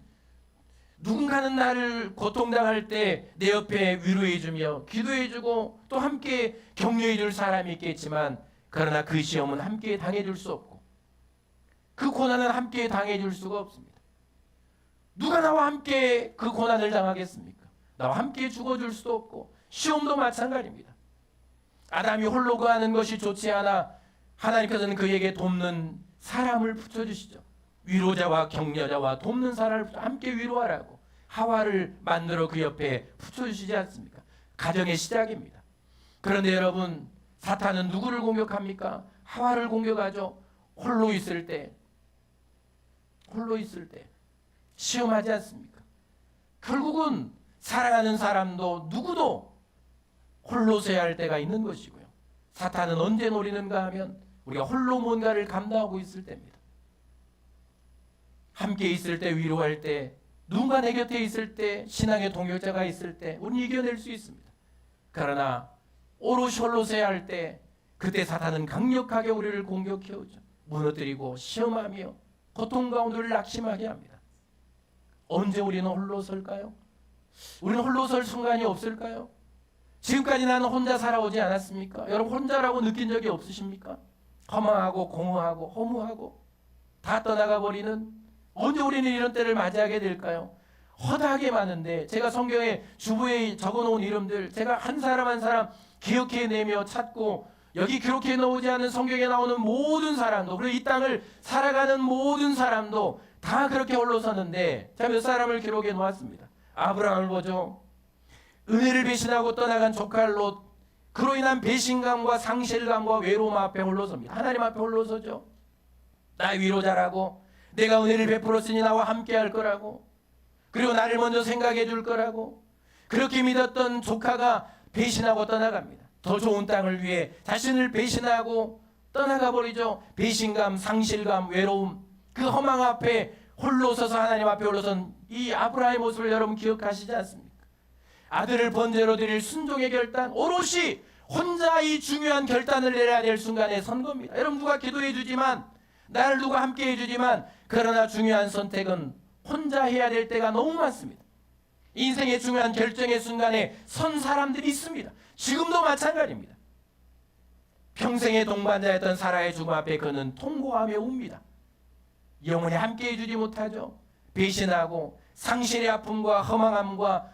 Speaker 1: 누군가는 나를 고통당할 때 내 옆에 위로해주며 기도해주고 또 함께 격려해줄 사람이 있겠지만, 그러나 그 시험은 함께 당해줄 수 없고 그 고난은 함께 당해줄 수가 없습니다. 누가 나와 함께 그 고난을 당하겠습니까? 나와 함께 죽어줄 수도 없고, 시험도 마찬가지입니다. 아담이 홀로 거하는 것이 좋지 않아 하나님께서는 그에게 돕는 사람을 붙여주시죠. 위로자와 격려자와 돕는 사람을 함께 위로하라고 하와를 만들어 그 옆에 붙여주시지 않습니까? 가정의 시작입니다. 그런데 여러분, 사탄은 누구를 공격합니까? 하와를 공격하죠. 홀로 있을 때 시험하지 않습니까? 결국은 사랑하는 사람도 누구도 홀로 서야 할 때가 있는 것이고요. 사탄은 언제 노리는가 하면 우리가 홀로 뭔가를 감당하고 있을 때입니다. 함께 있을 때, 위로할 때, 누군가 내 곁에 있을 때, 신앙의 동역자가 있을 때 우리는 이겨낼 수 있습니다. 그러나 오롯이 홀로 서야 할 때, 그때 사탄은 강력하게 우리를 공격해오죠. 무너뜨리고 시험하며 고통 가운데 우리를 낙심하게 합니다. 언제 우리는 홀로 설까요? 우리는 홀로 설 순간이 없을까요? 지금까지 나는 혼자 살아오지 않았습니까? 여러분, 혼자라고 느낀 적이 없으십니까? 허망하고 공허하고 허무하고 다 떠나가 버리는, 언제 우리는 이런 때를 맞이하게 될까요? 허다하게 많은데, 제가 성경에 주부에 적어놓은 이름들 제가 한 사람 한 사람 기억해내며 찾고, 여기 기록해 놓지 않은 성경에 나오는 모든 사람도, 그리고 이 땅을 살아가는 모든 사람도 다 그렇게 홀로 서는데, 자, 몇 사람을 기록해 놓았습니다. 아브라함을 보죠. 은혜를 배신하고 떠나간 조카 롯, 그로 인한 배신감과 상실감과 외로움 앞에 홀로 섭니다. 하나님 앞에 홀로 서죠. 나의 위로자라고, 내가 은혜를 베풀었으니 나와 함께 할 거라고, 그리고 나를 먼저 생각해 줄 거라고, 그렇게 믿었던 조카가 배신하고 떠나갑니다. 더 좋은 땅을 위해 자신을 배신하고 떠나가 버리죠. 배신감, 상실감, 외로움, 그 허망 앞에 홀로 서서 하나님 앞에 홀로 선 이 아브라함의 모습을 여러분 기억하시지 않습니까? 아들을 번제로 드릴 순종의 결단, 오롯이 혼자 이 중요한 결단을 내려야 될 순간에 선 겁니다. 여러분, 누가 기도해 주지만, 나를 누가 함께 해주지만, 그러나 중요한 선택은 혼자 해야 될 때가 너무 많습니다. 인생의 중요한 결정의 순간에 선 사람들이 있습니다. 지금도 마찬가지입니다. 평생의 동반자였던 사라의 죽음 앞에 그는 통고하며 웁니다. 영원히 함께 해주지 못하죠. 배신하고 상실의 아픔과 허망함과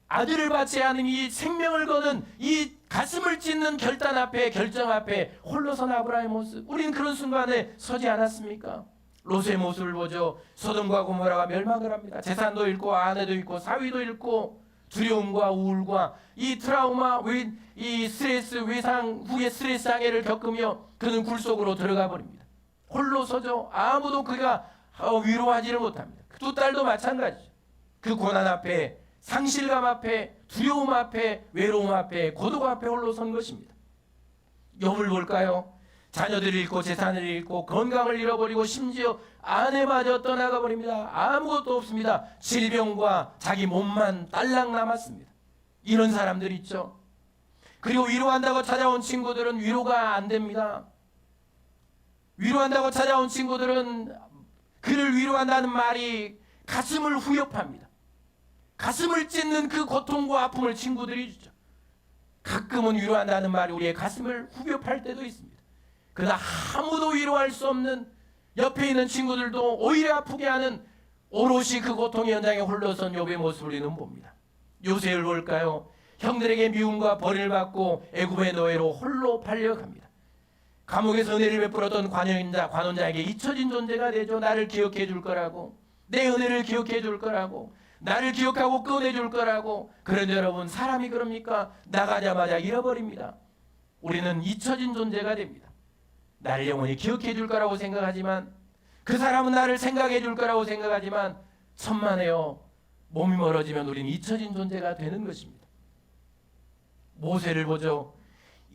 Speaker 1: 아들을 받지 않은 이 생명을 거는 이 가슴을 찢는 결단 앞에, 결정 앞에 홀로 선 아브라함의 모습, 우리는 그런 순간에 서지 않았습니까? 롯의 모습을 보죠. 소돔과 고모라가 멸망을 합니다. 재산도 잃고 아내도 잃고 사위도 잃고 두려움과 우울과 이 트라우마, 이 스트레스, 외상 후의 스트레스 장애를 겪으며 그는 굴 속으로 들어가 버립니다. 홀로 서죠. 아무도 그가 위로하지를 못합니다. 두 딸도 마찬가지죠. 그 고난 앞에, 상실감 앞에, 두려움 앞에, 외로움 앞에, 고독 앞에 홀로 선 것입니다. 욥을 볼까요? 자녀들을 잃고 재산을 잃고 건강을 잃어버리고 심지어 아내마저 떠나가 버립니다. 아무것도 없습니다. 질병과 자기 몸만 딸랑 남았습니다. 이런 사람들 있죠. 그리고 위로한다고 찾아온 친구들은 위로가 안 됩니다. 위로한다고 찾아온 친구들은 그를 위로한다는 말이 가슴을 후협합니다. 가슴을 찢는 그 고통과 아픔을 친구들이 주죠. 가끔은 위로한다는 말이 우리의 가슴을 후벼팔 때도 있습니다. 그러나 아무도 위로할 수 없는 옆에 있는 친구들도 오히려 아프게 하는 오롯이 그 고통의 현장에 홀로선 욥의 모습을 우리는 봅니다. 요셉을 볼까요? 형들에게 미움과 벌을 받고 애굽의 노예로 홀로 팔려갑니다. 감옥에서 은혜를 베풀었던 관원자에게 잊혀진 존재가 되죠. 나를 기억해 줄 거라고, 내 은혜를 기억해 줄 거라고, 나를 기억하고 꺼내줄 거라고. 그런데 여러분, 사람이 그럽니까? 나가자마자 잃어버립니다. 우리는 잊혀진 존재가 됩니다. 나를 영원히 기억해 줄 거라고 생각하지만, 그 사람은 나를 생각해 줄 거라고 생각하지만, 천만에요, 몸이 멀어지면 우리는 잊혀진 존재가 되는 것입니다. 모세를 보죠.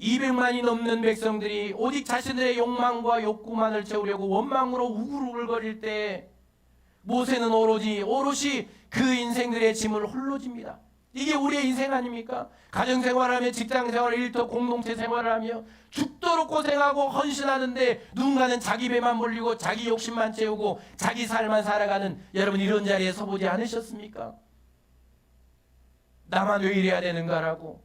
Speaker 1: 200만이 넘는 백성들이 오직 자신들의 욕망과 욕구만을 채우려고 원망으로 우글우글거릴 때 모세는 오롯이 그 인생들의 짐을 홀로 집니다. 이게 우리의 인생 아닙니까? 가정생활하며 직장생활, 일터 공동체 생활을 하며 죽도록 고생하고 헌신하는데 누군가는 자기 배만 몰리고 자기 욕심만 채우고 자기 삶만 살아가는, 여러분 이런 자리에 서보지 않으셨습니까? 나만 왜 이래야 되는가라고.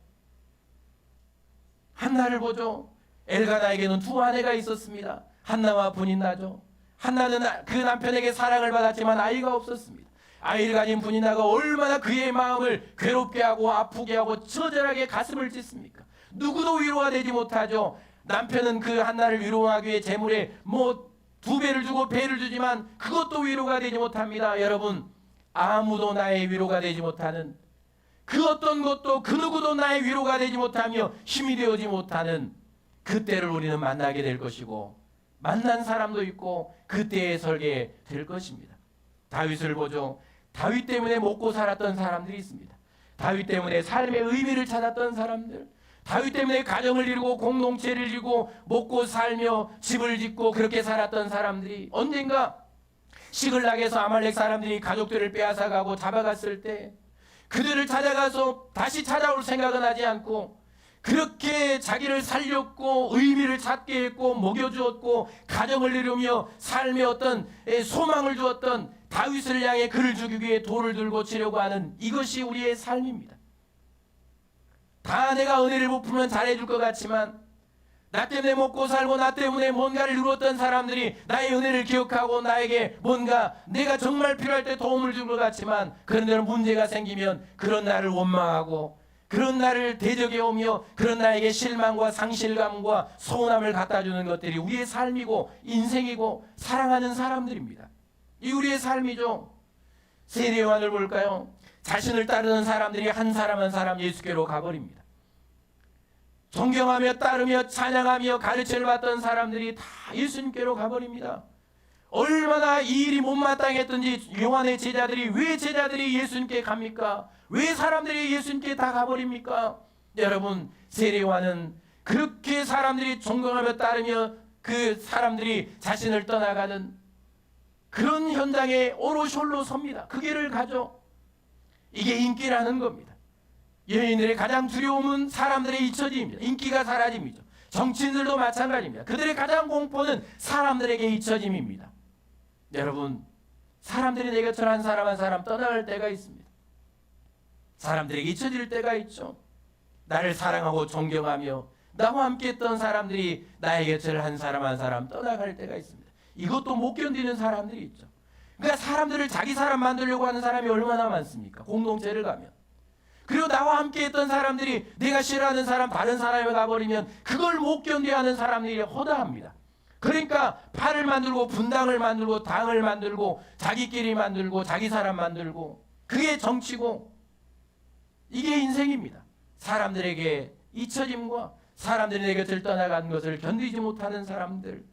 Speaker 1: 한나를 보죠. 엘가나에게는 두 아내가 있었습니다. 한나와 분인나죠. 한나는 그 남편에게 사랑을 받았지만 아이가 없었습니다. 아이를 가진 분인나가 얼마나 그의 마음을 괴롭게 하고 아프게 하고 처절하게 가슴을 찢습니까? 누구도 위로가 되지 못하죠. 남편은 그 한나를 위로하기 위해 재물에 2배를 주고 배를 주지만 그것도 위로가 되지 못합니다. 여러분, 아무도 나의 위로가 되지 못하는, 그 어떤 것도 그 누구도 나의 위로가 되지 못하며 힘이 되어지 못하는 그때를 우리는 만나게 될 것이고, 만난 사람도 있고 그때에 설게 될 것입니다. 다윗을 보죠. 다윗 때문에 먹고 살았던 사람들이 있습니다. 다윗 때문에 삶의 의미를 찾았던 사람들, 다윗 때문에 가정을 이루고 공동체를 이루고 먹고 살며 집을 짓고 그렇게 살았던 사람들이 언젠가 시글락에서 아말렉 사람들이 가족들을 빼앗아가고 잡아갔을 때 그들을 찾아가서 다시 찾아올 생각은 하지 않고 그렇게 자기를 살렸고 의미를 찾게 했고 먹여주었고 가정을 이루며 삶의 어떤 소망을 주었던 다윗을 향해 그를 죽이기 위해 돌을 들고 치려고 하는, 이것이 우리의 삶입니다. 다 내가 은혜를 베풀면 잘해줄 것 같지만 나 때문에 먹고 살고 나 때문에 뭔가를 이루었던 사람들이 나의 은혜를 기억하고 나에게 뭔가 내가 정말 필요할 때 도움을 준 것 같지만, 그런데 문제가 생기면 그런 나를 원망하고 그런 나를 대적해 오며 그런 나에게 실망과 상실감과 서운함을 갖다 주는 것들이 우리의 삶이고 인생이고 사랑하는 사람들입니다. 이 우리의 삶이죠. 세례 요한을 볼까요? 자신을 따르는 사람들이 한 사람 한 사람 예수께로 가버립니다. 존경하며 따르며 찬양하며 가르침을 받던 사람들이 다 예수님께로 가버립니다. 얼마나 이 일이 못마땅했던지 요한의 제자들이, 왜 제자들이 예수님께 갑니까? 왜 사람들이 예수님께 다 가버립니까? 여러분, 세례 요한은 그렇게 사람들이 존경하며 따르며 그 사람들이 자신을 떠나가는 그런 현장에 오롯이 홀로 섭니다. 그 길을 가죠. 이게 인기라는 겁니다. 여인들의 가장 두려움은 사람들의 잊혀짐입니다. 인기가 사라짐이죠. 정치인들도 마찬가지입니다. 그들의 가장 공포는 사람들에게 잊혀짐입니다. 여러분, 사람들이 내 곁을 한 사람 한 사람 떠나갈 때가 있습니다. 사람들에게 잊혀질 때가 있죠. 나를 사랑하고 존경하며 나와 함께 했던 사람들이 나의 곁을 한 사람 한 사람 떠나갈 때가 있습니다. 이것도 못 견디는 사람들이 있죠. 그러니까 사람들을 자기 사람 만들려고 하는 사람이 얼마나 많습니까? 공동체를 가면. 그리고 나와 함께 했던 사람들이 내가 싫어하는 사람 다른 사람에 가버리면 그걸 못 견뎌하는 사람들이 허다합니다. 그러니까 파를 만들고 분당을 만들고 당을 만들고 자기끼리 만들고 자기 사람 만들고 그게 정치고 이게 인생입니다. 사람들에게 잊혀짐과 사람들이 내 곁을 떠나간 것을 견디지 못하는 사람들,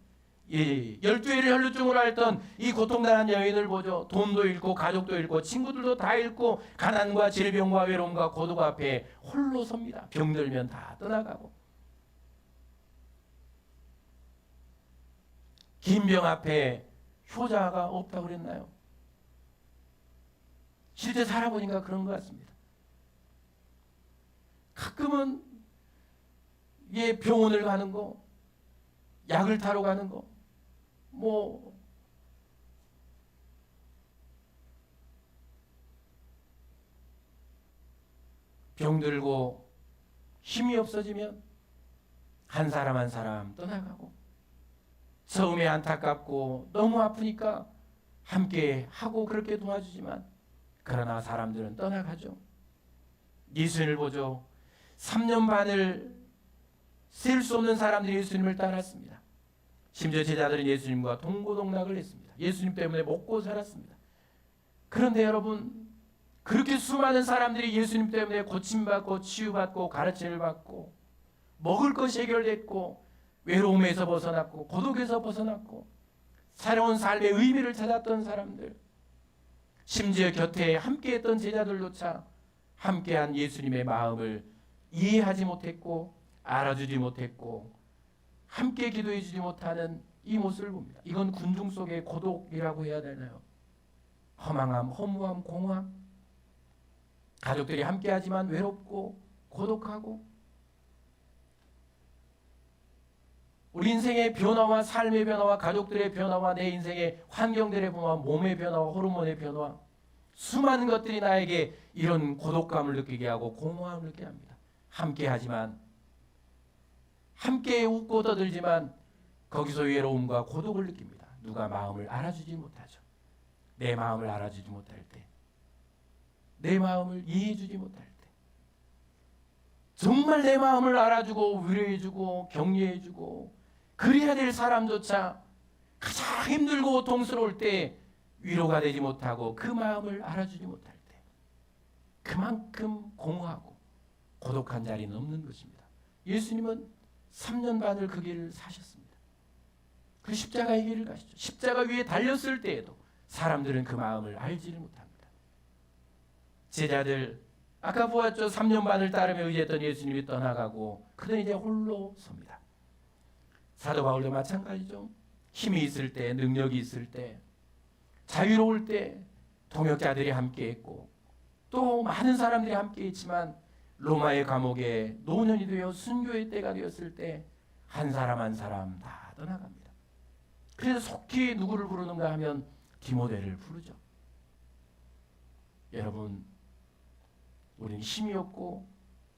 Speaker 1: 12일을 혈루증으로 앓던 이 고통당한 여인을 보죠. 돈도 잃고 가족도 잃고 친구들도 다 잃고 가난과 질병과 외로움과 고독 앞에 홀로 섭니다. 병들면 다 떠나가고 긴 병 앞에 효자가 없다고 그랬나요? 실제 살아보니까 그런 것 같습니다. 가끔은 병원을 가는 거, 약을 타러 가는 거, 병들고 힘이 없어지면 한 사람 한 사람 떠나가고 처음에 안타깝고 너무 아프니까 함께 하고 그렇게 도와주지만 그러나 사람들은 떠나가죠. 예수님을 보죠. 3년 반을 셀 수 없는 사람들이 예수님을 따랐습니다. 심지어 제자들은 예수님과 동고동락을 했습니다. 예수님 때문에 먹고 살았습니다. 그런데 여러분, 그렇게 수많은 사람들이 예수님 때문에 고침받고 치유받고 가르침을 받고 먹을 것이 해결됐고 외로움에서 벗어났고 고독에서 벗어났고 새로운 삶의 의미를 찾았던 사람들, 심지어 곁에 함께했던 제자들조차 함께한 예수님의 마음을 이해하지 못했고 알아주지 못했고 함께 기도해 주지 못하는 이 모습을 봅니다. 이건 군중 속의 고독이라고 해야 되나요? 허망함, 허무함, 공허함. 가족들이 함께하지만 외롭고 고독하고 우리 인생의 변화와 삶의 변화와 가족들의 변화와 내 인생의 환경들의 변화와 몸의 변화와 호르몬의 변화, 수많은 것들이 나에게 이런 고독감을 느끼게 하고 공허함을 느끼게 합니다. 함께하지만 함께 웃고 떠들지만 거기서 외로움과 고독을 느낍니다. 누가 마음을 알아주지 못하죠. 내 마음을 알아주지 못할 때, 내 마음을 이해해주지 못할 때, 정말 내 마음을 알아주고 위로해주고 격려해주고 그래야 될 사람조차 가장 힘들고 고통스러울 때 위로가 되지 못하고 그 마음을 알아주지 못할 때 그만큼 공허하고 고독한 자리는 없는 것입니다. 예수님은 3년 반을 그 길을 사셨습니다. 그 십자가의 길을 가시죠. 십자가 위에 달렸을 때에도 사람들은 그 마음을 알지를 못합니다. 제자들 아까 보았죠. 3년 반을 따르며 의지했던 예수님이 떠나가고 그는 이제 홀로 섭니다. 사도 바울도 마찬가지죠. 힘이 있을 때, 능력이 있을 때, 자유로울 때 동역자들이 함께했고 또 많은 사람들이 함께했지만 로마의 감옥에 노년이 되어 순교의 때가 되었을 때 한 사람 한 사람 다 떠나갑니다. 그래서 속히 누구를 부르는가 하면 디모데를 부르죠. 여러분, 우리는 힘이 없고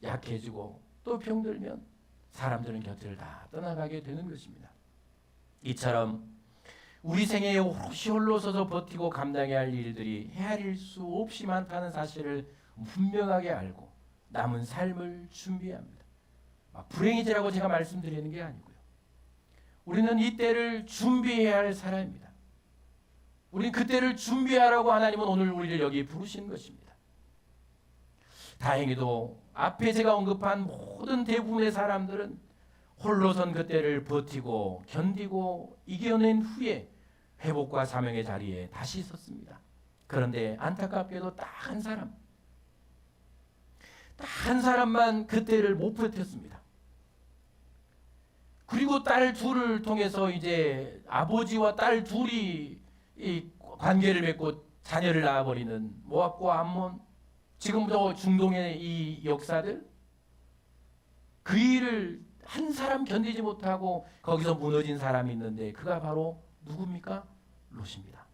Speaker 1: 약해지고 또 병들면 사람들은 곁을 다 떠나가게 되는 것입니다. 이처럼 우리 생애에 오롯이 홀로 서서 버티고 감당해야 할 일들이 헤아릴 수 없이 많다는 사실을 분명하게 알고 남은 삶을 준비합니다. 불행이지라고 제가 말씀드리는 게 아니고요. 우리는 이 때를 준비해야 할 사람입니다. 우리는 그 때를 준비하라고 하나님은 오늘 우리를 여기 부르신 것입니다. 다행히도 앞에 제가 언급한 모든 대부분의 사람들은 홀로선 그 때를 버티고 견디고 이겨낸 후에 회복과 사명의 자리에 다시 섰습니다. 그런데 안타깝게도 딱 한 사람만 그 때를 못 버텼습니다. 그리고 딸 둘을 통해서 이제 아버지와 딸 둘이 이 관계를 맺고 자녀를 낳아버리는 모압과 암몬, 지금부터 중동의 이 역사들, 그 일을 한 사람 견디지 못하고 거기서 무너진 사람이 있는데 그가 바로 누굽니까? 롯입니다.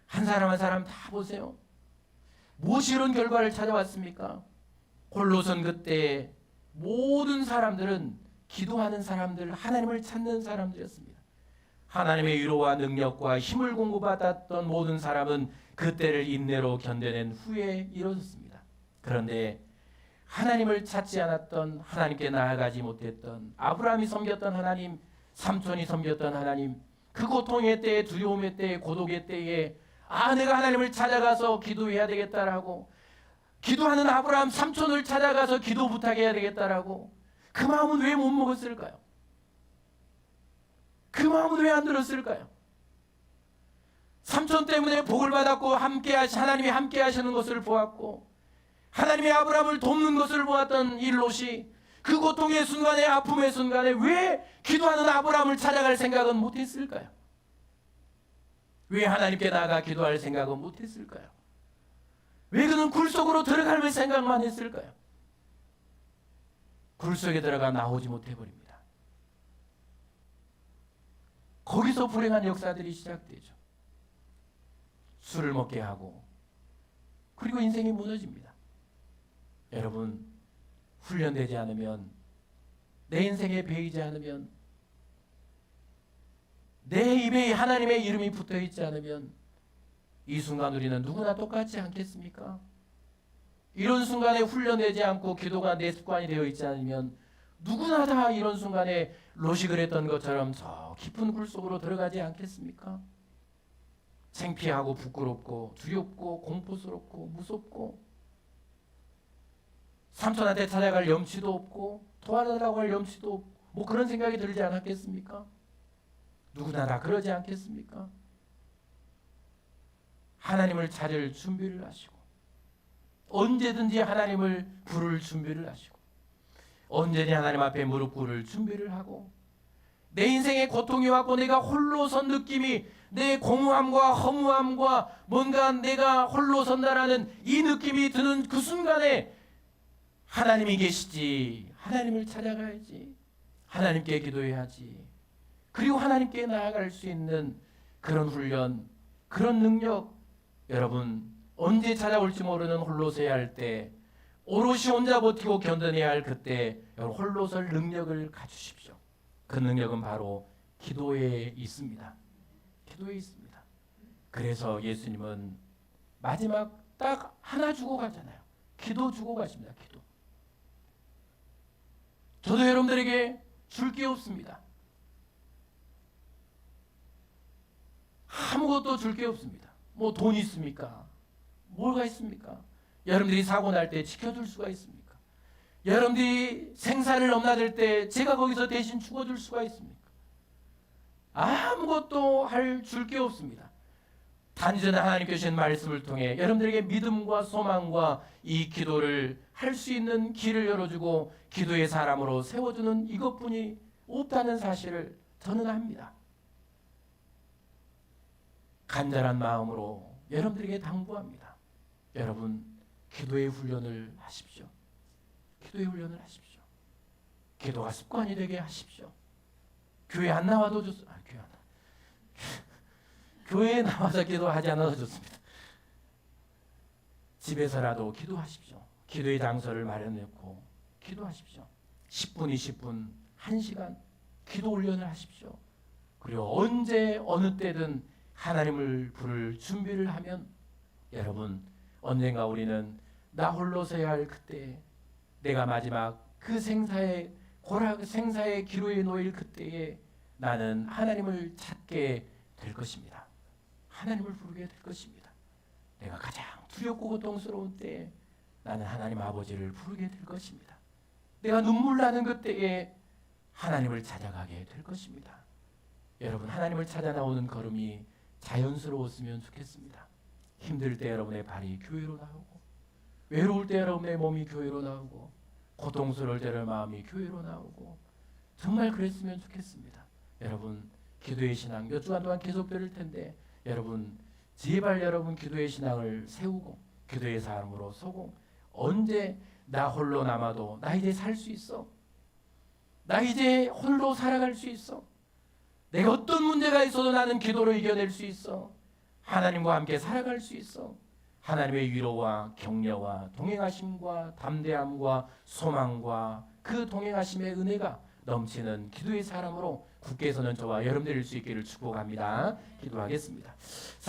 Speaker 1: 한 사람 한 사람 다 보세요. 무엇이 이런 결과를 찾아왔습니까? 홀로선 그때 모든 사람들은 기도하는 사람들, 하나님을 찾는 사람들이었습니다. 하나님의 위로와 능력과 힘을 공급받았던 모든 사람은 그때를 인내로 견뎌낸 후에 이루어졌습니다. 그런데 하나님을 찾지 않았던, 하나님께 나아가지 못했던 아브라함이 섬겼던 하나님, 삼손이 섬겼던 하나님, 그 고통의 때에, 두려움의 때에, 고독의 때에 내가 하나님을 찾아가서 기도해야 되겠다라고, 기도하는 아브라함, 삼손을 찾아가서 기도 부탁해야 되겠다라고 그 마음은 왜 못 먹었을까요? 그 마음은 왜 안 들었을까요? 삼손 때문에 복을 받았고 하나님이 함께 하시는 것을 보았고 하나님이 아브라함을 돕는 것을 보았던 이 롯이 그 고통의 순간에, 아픔의 순간에 왜 기도하는 아브라함을 찾아갈 생각은 못했을까요? 왜 하나님께 나아가 기도할 생각은 못했을까요? 왜 그는 굴 속으로 들어갈 생각만 했을까요? 굴 속에 들어가 나오지 못해버립니다. 거기서 불행한 역사들이 시작되죠. 술을 먹게 하고, 그리고 인생이 무너집니다. 여러분, 훈련되지 않으면, 내 인생에 배이지 않으면, 내 입에 하나님의 이름이 붙어있지 않으면 이 순간 우리는 누구나 똑같지 않겠습니까? 이런 순간에 훈련되지 않고 기도가 내 습관이 되어 있지 않으면 누구나 다 이런 순간에 롯이 그랬던 것처럼 저 깊은 굴 속으로 들어가지 않겠습니까? 창피하고 부끄럽고 두렵고 공포스럽고 무섭고 삼손한테 찾아갈 염치도 없고 도와달라고 할 염치도 없고 뭐 그런 생각이 들지 않았겠습니까? 누구나 다 그러지 않겠습니까? 하나님을 찾을 준비를 하시고 언제든지 하나님을 부를 준비를 하시고 언제든지 하나님 앞에 무릎 꿇을 준비를 하고 내 인생에 고통이 왔고 내가 홀로 선 느낌이 내 공허함과 허무함과 뭔가 내가 홀로 선다라는 이 느낌이 드는 그 순간에 하나님이 계시지, 하나님을 찾아가야지, 하나님께 기도해야지, 그리고 하나님께 나아갈 수 있는 그런 훈련, 그런 능력, 여러분 언제 찾아올지 모르는 홀로서야 할 때, 오롯이 혼자 버티고 견뎌내야 할 그때 여러분 홀로 설 능력을 가주십시오. 그 능력은 바로 기도에 있습니다. 기도에 있습니다. 그래서 예수님은 마지막 딱 하나 주고 가잖아요. 기도 주고 가십니다. 기도. 저도 여러분들에게 줄 게 없습니다. 아무것도 줄 게 없습니다. 뭐 돈 있습니까? 뭐가 있습니까? 여러분들이 사고 날 때 지켜줄 수가 있습니까? 여러분들이 생사를 넘나들 때 제가 거기서 대신 죽어줄 수가 있습니까? 아무것도 줄 게 없습니다. 단지 하나님께 주신 말씀을 통해 여러분들에게 믿음과 소망과 이 기도를 할 수 있는 길을 열어주고 기도의 사람으로 세워주는 이것뿐이 없다는 사실을 저는 압니다. 간절한 마음으로 여러분들에게 당부합니다. 여러분 기도의 훈련을 하십시오. 기도의 훈련을 하십시오. 기도가 습관이 되게 하십시오. 교회 안 나와도 좋습니다. 교회에 나와서 기도하지 않아도 좋습니다. 집에서라도 기도하십시오. 기도의 장소를 마련해놓고 기도하십시오. 10분, 20분, 1시간 기도 훈련을 하십시오. 그리고 언제 어느 때든 하나님을 부를 준비를 하면 여러분 언젠가 우리는 나 홀로 서야 할 그때, 내가 마지막 그 생사의 기로에 놓일 그때에 나는 하나님을 찾게 될 것입니다. 하나님을 부르게 될 것입니다. 내가 가장 두렵고 고통스러운 때에 나는 하나님 아버지를 부르게 될 것입니다. 내가 눈물 나는 그때에 하나님을 찾아가게 될 것입니다. 여러분 하나님을 찾아 나오는 걸음이 자연스러웠으면 좋겠습니다. 힘들 때 여러분의 발이 교회로 나오고, 외로울 때 여러분의 몸이 교회로 나오고, 고통스러울 때 여러분의 마음이 교회로 나오고, 정말 그랬으면 좋겠습니다. 여러분 기도의 신앙 몇 주간 동안 계속될 텐데 여러분 제발 여러분 기도의 신앙을 세우고 기도의 사람으로 서고, 언제 나 홀로 남아도 나 이제 살 수 있어, 나 이제 홀로 살아갈 수 있어, 내가 어떤 문제가 있어도 나는 기도로 이겨낼 수 있어, 하나님과 함께 살아갈 수 있어, 하나님의 위로와 격려와 동행하심과 담대함과 소망과 그 동행하심의 은혜가 넘치는 기도의 사람으로 굳게 서는 저와 여러분들일 수 있기를 축복합니다. 기도하겠습니다.